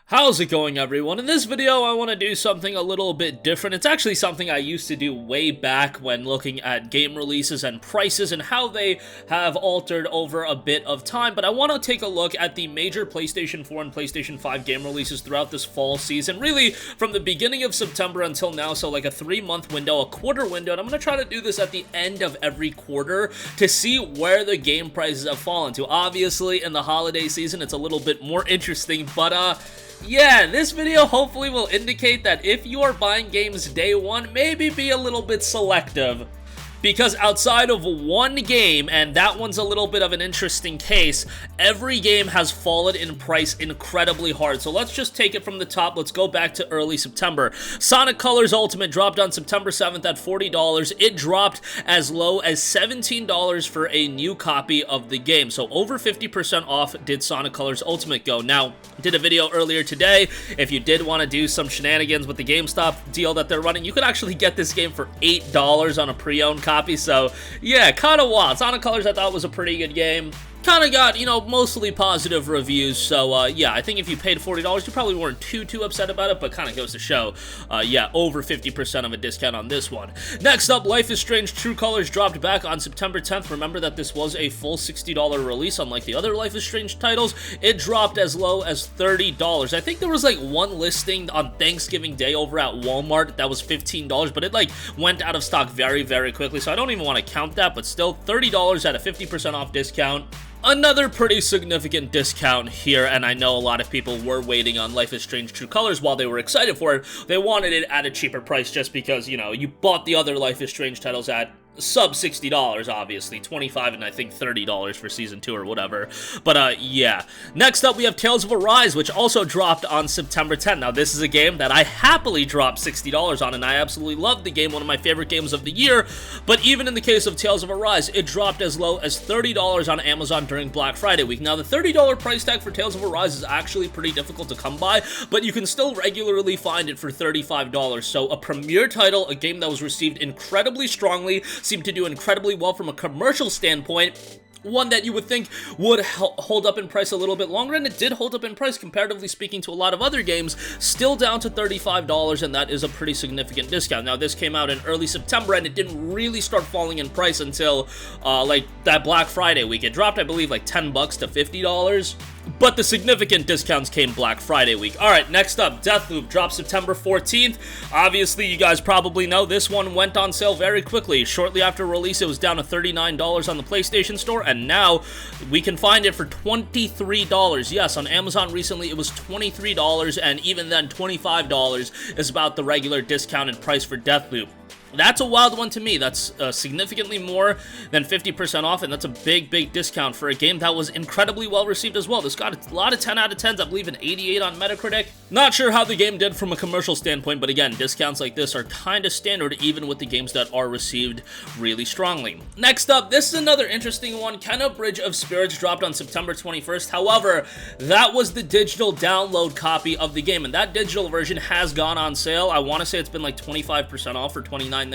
How's it going, everyone? In this video, I want to do something a little bit different. It's actually something I used to do way back when looking at game releases and prices and how they have altered over a bit of time, but I want to take a look at the major PlayStation 4 and PlayStation 5 game releases throughout this fall season, really from the beginning of September until now, so like a 3-month window, a quarter window, and I'm going to try to do this at the end of every quarter to see where the game prices have fallen to. Obviously, in the holiday season, it's a little bit more interesting, but yeah, this video hopefully will indicate that if you are buying games day one, maybe be a little bit selective. Because outside of one game, and that one's a little bit of an interesting case, every game has fallen in price incredibly hard. So let's just take it from the top. Let's go back to early September. Sonic Colors Ultimate dropped on September 7th at $40. It dropped as low as $17 for a new copy of the game. So over 50% off did Sonic Colors Ultimate go. Now, did a video earlier today. If you did want to do some shenanigans with the GameStop deal that they're running, you could actually get this game for $8 on a pre-owned copy. So yeah, kind of wild. Sonic Colors I thought was a pretty good game. Kind of got, you know, mostly positive reviews, so yeah, I think if you paid $40, you probably weren't too upset about it, but kind of goes to show, yeah, over 50% of a discount on this one. Next up, Life is Strange True Colors dropped back on September 10th. Remember that this was a full $60 release, unlike the other Life is Strange titles. It dropped as low as $30. I think there was like one listing on Thanksgiving Day over at Walmart that was $15, but it like went out of stock very quickly, so I don't even want to count that, but still $30 at a 50% off discount. Another pretty significant discount here, and I know a lot of people were waiting on Life is Strange True Colors while they were excited for it. They wanted it at a cheaper price just because, you know, you bought the other Life is Strange titles at sub $60, obviously, $25 and I think $30 for Season 2 or whatever, but yeah. Next up, we have Tales of Arise, which also dropped on September 10th. Now, this is a game that I happily dropped $60 on, and I absolutely loved the game, one of my favorite games of the year, but even in the case of Tales of Arise, it dropped as low as $30 on Amazon during Black Friday week. Now, the $30 price tag for Tales of Arise is actually pretty difficult to come by, but you can still regularly find it for $35, so a premier title, a game that was received incredibly strongly, seemed to do incredibly well from a commercial standpoint, one that you would think would hold up in price a little bit longer, and it did hold up in price comparatively speaking to a lot of other games, still down to $35, and that is a pretty significant discount. Now, this came out in early September, and it didn't really start falling in price until, like, that Black Friday week. It dropped, I believe, like $10 to $50, but the significant discounts came Black Friday week. Alright, next up, Deathloop dropped September 14th. Obviously, you guys probably know this one went on sale very quickly. Shortly after release, it was down to $39 on the PlayStation Store, and now we can find it for $23. Yes, on Amazon recently, it was $23, and even then, $25 is about the regular discounted price for Deathloop. That's a wild one to me. That's significantly more than 50% off, and that's a big discount for a game that was incredibly well received as well. This got a lot of 10 out of 10s, I believe an 88 on Metacritic. Not sure how the game did from a commercial standpoint, but again, discounts like this are kind of standard even with the games that are received really strongly. Next up, this is another interesting one. Kena Bridge of Spirits dropped on September 21st. However, that was the digital download copy of the game, and that digital version has gone on sale. I want to say it's been like 25% off for $29.99.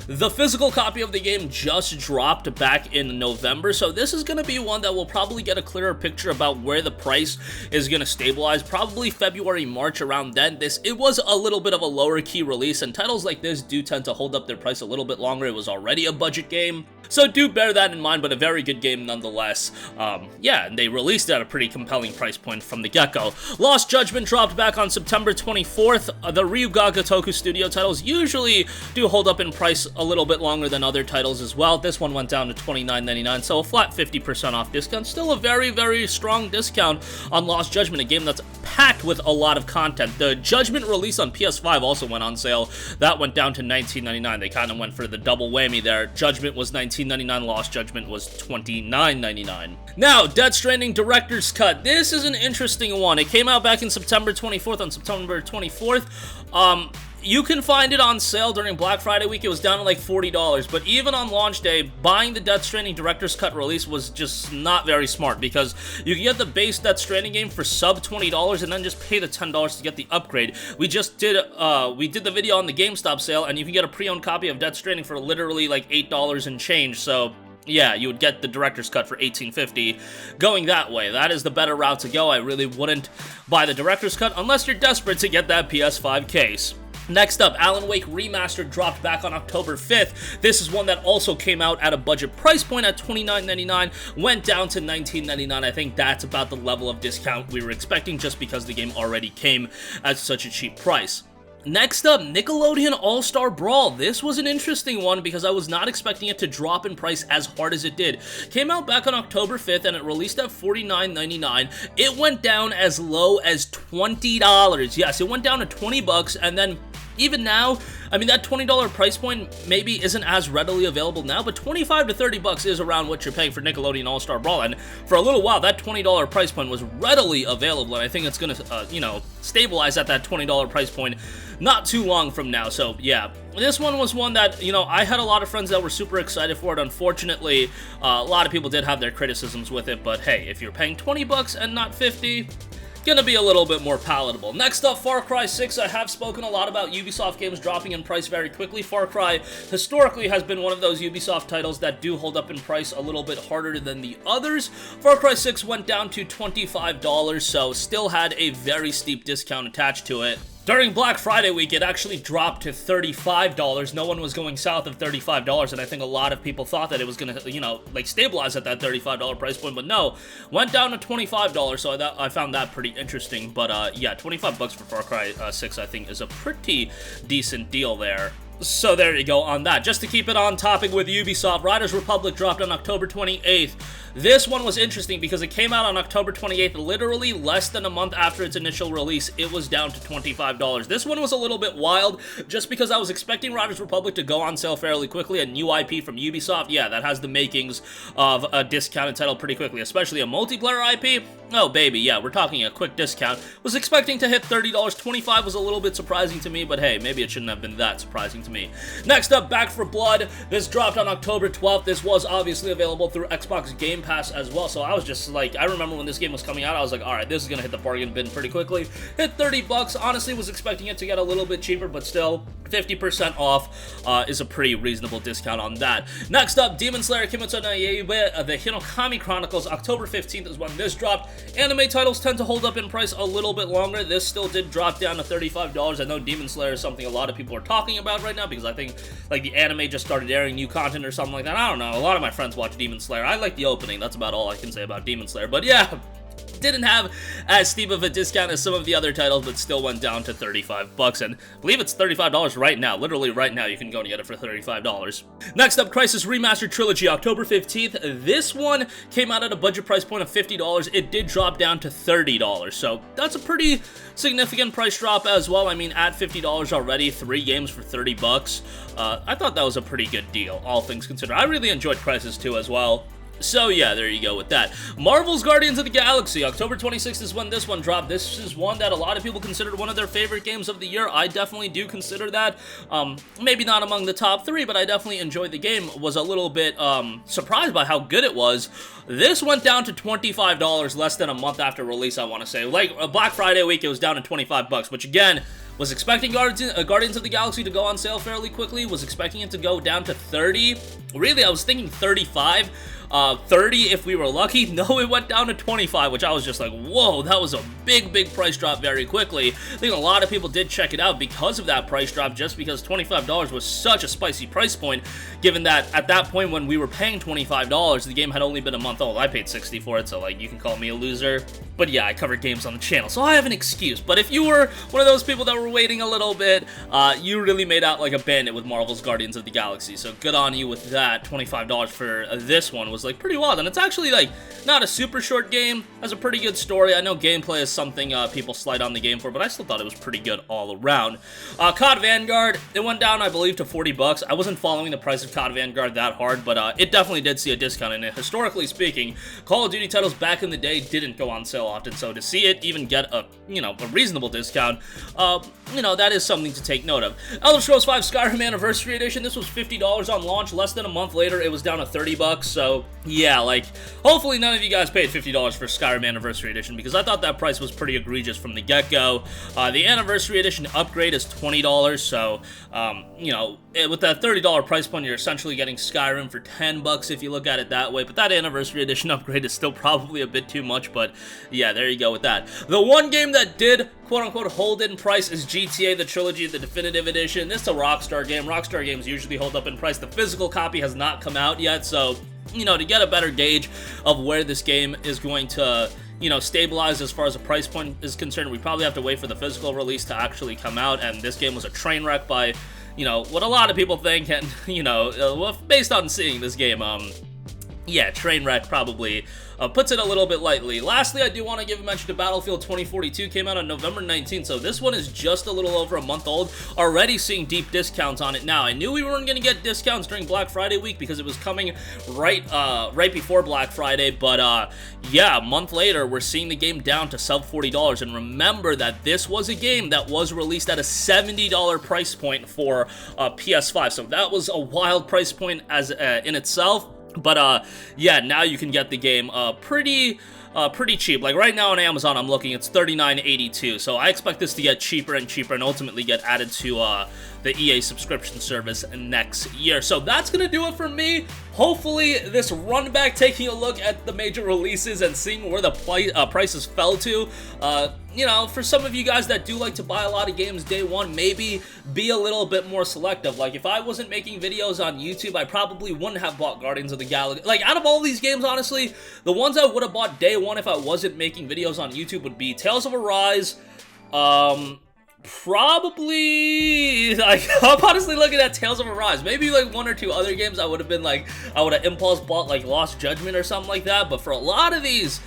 The physical copy of the game just dropped back in November, so this is going to be one that will probably get a clearer picture about where the price is going to stabilize, probably February, March, around then. It was a little bit of a lower key release, and titles like this do tend to hold up their price a little bit longer. It was already a budget game, so do bear that in mind, but a very good game nonetheless. Yeah, and they released it at a pretty compelling price point from the get-go. Lost Judgment dropped back on September 24th. The Ryuga Gotoku Studio titles usually do hold up in price a little bit longer than other titles as well. This one went down to $29.99, so a flat 50% off discount. Still a very strong discount on Lost Judgment, a game that's packed with a lot of content. The Judgment release on PS5 also went on sale. That went down to $19.99. They kind of went for the double whammy there. Judgment was $19.99, Lost Judgment was $29.99. Now, Death Stranding Director's Cut. This is an interesting one. It came out back in September 24th. On September 24th, you can find it on sale during Black Friday week. It was down to like $40, but even on launch day, buying the Death Stranding Director's Cut release was just not very smart, because you can get the base Death Stranding game for sub $20 and then just pay the $10 to get the upgrade. We just did the video on the GameStop sale, and you can get a pre-owned copy of Death Stranding for literally like $8 and change, so yeah, you would get the director's cut for $18.50 going that way. That is the better route to go. I really wouldn't buy the director's cut unless you're desperate to get that PS5 case. Next up, Alan Wake Remastered dropped back on October 5th. This is one that also came out at a budget price point at $29.99, went down to $19.99. I think that's about the level of discount we were expecting just because the game already came at such a cheap price. Next up, Nickelodeon All-Star Brawl. This was an interesting one because I was not expecting it to drop in price as hard as it did. Came out back on October 5th and it released at $49.99. It went down as low as $20. Yes, it went down to 20 bucks, and then even now, I mean, that $20 price point maybe isn't as readily available now, but 25 to 30 bucks is around what you're paying for Nickelodeon All-Star Brawl, and for a little while, that $20 price point was readily available, and I think it's gonna, stabilize at that $20 price point not too long from now. So yeah, this one was one that, I had a lot of friends that were super excited for it. Unfortunately, a lot of people did have their criticisms with it, but hey, if you're paying 20 bucks and not 50, gonna be a little bit more palatable. Next up, Far Cry 6. I have spoken a lot about Ubisoft games dropping in price very quickly. Far Cry historically has been one of those Ubisoft titles that do hold up in price a little bit harder than the others. Far Cry 6 went down to $25, so still had a very steep discount attached to it. During Black Friday week, it actually dropped to $35. No one was going south of $35, and I think a lot of people thought that it was gonna, stabilize at that $35 price point, but no, went down to $25, so I found that pretty interesting. But yeah, 25 bucks for Far Cry 6, I think, is a pretty decent deal there. So there you go on that. Just to keep it on topic with Ubisoft, Riders Republic dropped on October 28th. This one was interesting because it came out on October 28th, literally less than a month after its initial release. It was down to $25. This one was a little bit wild, just because I was expecting Riders Republic to go on sale fairly quickly. A new IP from Ubisoft, yeah, that has the makings of a discounted title pretty quickly, especially a multiplayer IP. Oh baby, yeah, we're talking a quick discount. Was expecting to hit $30. $25 was a little bit surprising to me, but hey, maybe it shouldn't have been that surprising to me. Next up, Back 4 Blood. This dropped on October 12th. This was obviously available through Xbox Game Pass as well, so I was just like, I remember when this game was coming out, I was like, alright, this is gonna hit the bargain bin pretty quickly. Hit 30 bucks. Honestly, was expecting it to get a little bit cheaper, but still, 50% off is a pretty reasonable discount on that. Next up, Demon Slayer Kimetsu no Yaiba, the Hinokami Chronicles. October 15th is when this dropped. Anime titles tend to hold up in price a little bit longer. This still did drop down to $35. I know Demon Slayer is something a lot of people are talking about right now because I think the anime just started airing new content or something like that. I don't know. A lot of my friends watch Demon Slayer. I like the opening. That's about all I can say about Demon Slayer. But yeah, didn't have as steep of a discount as some of the other titles, but still went down to 35 bucks, and I believe it's $35 right now. Literally right now, you can go and get it for $35. Next up, Crysis Remastered Trilogy, October 15th. This one came out at a budget price point of $50. It did drop down to $30, so that's a pretty significant price drop as well. I mean, at $50 already, 3 games for 30 bucks. I thought that was a pretty good deal, all things considered. I really enjoyed Crysis 2 as well. So yeah, there you go with that. Marvel's Guardians of the Galaxy, October 26th is when this one dropped. This is one that a lot of people considered one of their favorite games of the year. I definitely do consider that. Maybe not among the top 3, but I definitely enjoyed the game. Was a little bit surprised by how good it was. This went down to $25 less than a month after release, I want to say. Like Black Friday week, it was down to 25 bucks, which again, was expecting Guardians of the Galaxy to go on sale fairly quickly. Was expecting it to go down to 30. Really, I was thinking 35. 30 if we were lucky. No, it went down to 25, which I was just like, whoa, that was a big price drop very quickly. I think a lot of people did check it out because of that price drop, just because $25 was such a spicy price point, given that at that point when we were paying $25, the game had only been a month old. I paid $60 for it, so like, you can call me a loser. But yeah, I covered games on the channel, so I have an excuse. But if you were one of those people that were waiting a little bit, you really made out like a bandit with Marvel's Guardians of the Galaxy, so good on you with that. $25 for this one was like pretty wild, and it's actually like not a super short game, has a pretty good story. I know gameplay is something people slight on the game for, but I still thought it was pretty good all around. COD Vanguard, it went down, I believe, to 40 bucks. I wasn't following the price of COD Vanguard that hard, but it definitely did see a discount in it. Historically speaking, Call of Duty titles back in the day didn't go on sale often, so to see it even get a reasonable discount, that is something to take note of. Elder Scrolls V Skyrim Anniversary Edition, this was $50 on launch. Less than a month later, it was down to 30 bucks, so yeah, like, hopefully none of you guys paid $50 for Skyrim Anniversary Edition, because I thought that price was pretty egregious from the get-go. The Anniversary Edition upgrade is $20, so, you know, with that $30 price point, you're essentially getting Skyrim for $10 if you look at it that way, but that Anniversary Edition upgrade is still probably a bit too much, but yeah, there you go with that. The one game that did, quote-unquote, hold in price is GTA, the Trilogy, the Definitive Edition. This is a Rockstar game. Rockstar games usually hold up in price. The physical copy has not come out yet, so, you know, to get a better gauge of where this game is going to, you know, stabilize as far as the price point is concerned, we probably have to wait for the physical release to actually come out, and this game was a train wreck by, you know, what a lot of people think, and, you know, based on seeing this game, yeah, train wreck probably puts it a little bit lightly. Lastly, I do want to give a mention to Battlefield 2042. Came out on November 19th, so this one is just a little over a month old. Already seeing deep discounts on it now. I knew we weren't going to get discounts during Black Friday week because it was coming right before Black Friday, but yeah, a month later, we're seeing the game down to sub $40. And remember that this was a game that was released at a $70 price point for PS5, so that was a wild price point as in itself. But, yeah, now you can get the game pretty cheap. Like, right now on Amazon, I'm looking, it's $39.82. So I expect this to get cheaper and cheaper and ultimately get added to the EA subscription service next year. So that's going to do it for me. Hopefully, this run back, taking a look at the major releases and seeing where the prices fell to, you know, for some of you guys that do like to buy a lot of games day one, maybe be a little bit more selective. Like, if I wasn't making videos on YouTube, I probably wouldn't have bought Guardians of the Galaxy. Like, out of all these games, honestly, the ones I would have bought day one if I wasn't making videos on YouTube would be Tales of Arise, probably, like, I'm honestly looking at Tales of Arise. Maybe, like, one or two other games I would have been, like, I would have impulse bought, like, Lost Judgment or something like that. But for a lot of these,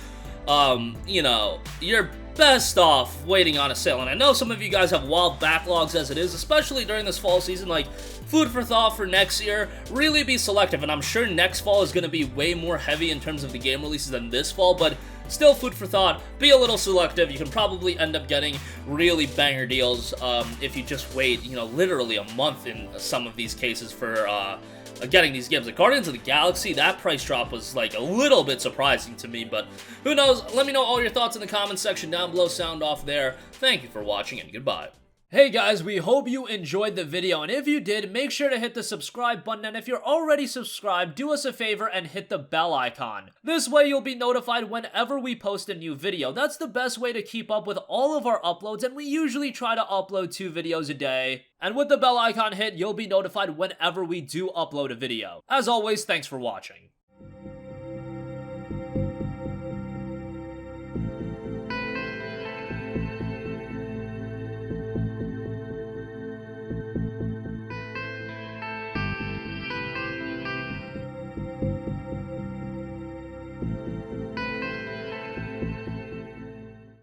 you know, you're best off waiting on a sale. And I know some of you guys have wild backlogs as it is, especially during this fall season. Like, food for thought for next year, really be selective. And I'm sure next fall is going to be way more heavy in terms of the game releases than this fall, but still food for thought. Be a little selective. You can probably end up getting really banger deals if you just wait, you know, literally a month in some of these cases for getting these games. Like Guardians of the Galaxy, that price drop was like a little bit surprising to me, but who knows? Let me know all your thoughts in the comments section down below. Sound off there. Thank you for watching, and goodbye. Hey guys, we hope you enjoyed the video, and if you did, make sure to hit the subscribe button, and if you're already subscribed, do us a favor and hit the bell icon. This way you'll be notified whenever we post a new video. That's the best way to keep up with all of our uploads, and we usually try to upload 2 videos a day. And with the bell icon hit, you'll be notified whenever we do upload a video. As always, thanks for watching.